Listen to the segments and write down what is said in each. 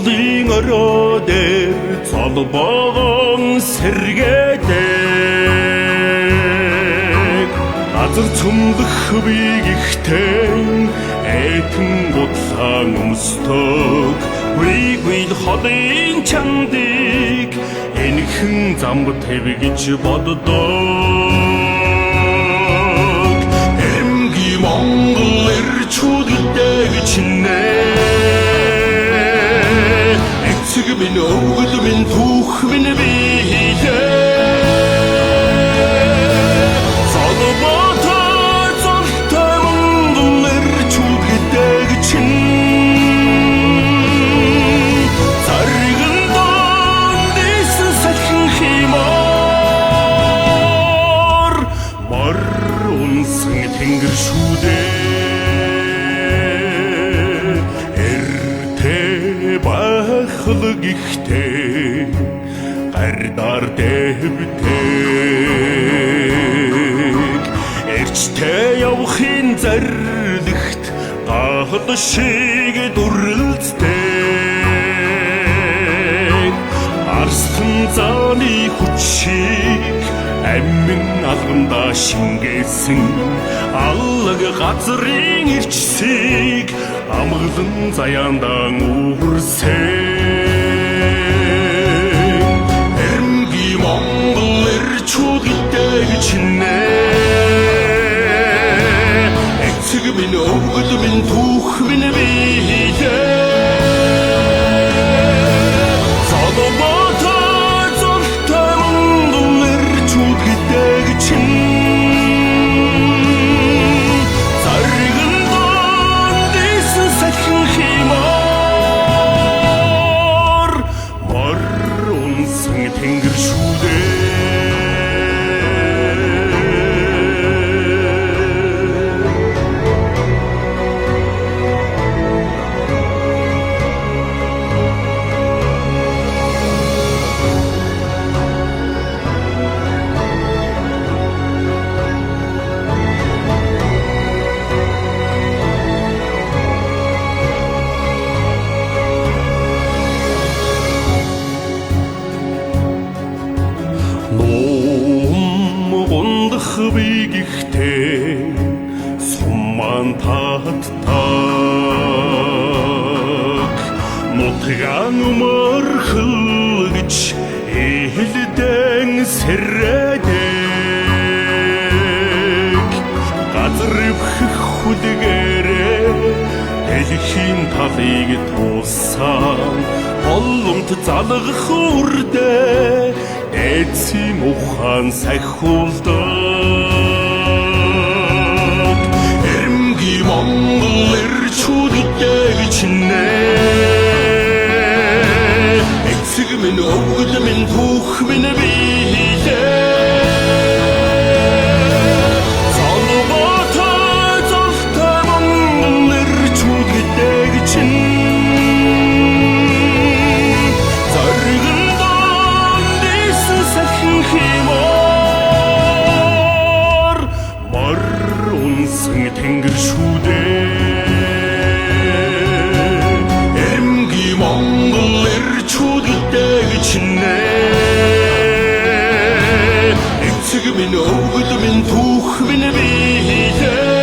Монголын орой дээр золбоон сэргээдэг газар цөмлөх бийг ихтэй этэн бодлаан өмсдөг гүйгүйд холын чандыг энэхэн замб тавьж боддог эрэмгийн Монгол эрчүүдтэй чинээ эцэг минь өвгөл минь түүх минь биелээ Тэнгэр шүүдээ эртээ бахлаг ихтэй гардар дэвдэг эрчтэй явахын зарлигт гал шиг дүрлэлцдэг арслан зааны хүчийг амин алганда шингээсэн аллаг газрын ирчсийг амглан заяандан үрсэн эрэмгийн Монгол эрчүүдтэй чинээ эцэг минь өвгөл минь түүх минь биелээ Тэнгэр шүүдээ бийг ихтэй сумман татдаг нутгаан мөрхөлж эхлэдэн сэрээдэг газар өвхөх хүдгээрээ дэлхийн талыг туусан холомт залгах үрдээ эцсийн ухаан сахиулдаг эрэмгийн Монгол эрчүүдтэй чинээ эцэг минь өвгөл минь түүх минь биелээ Тэнгэр шүүдээ эрэмгийн Монгол эрчүүдтэй чинээ эцэг минь өвгөл минь түүх минь биелээ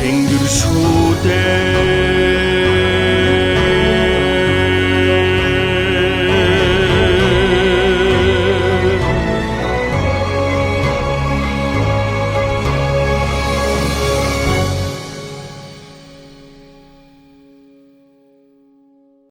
Тэнгэр шүүдээ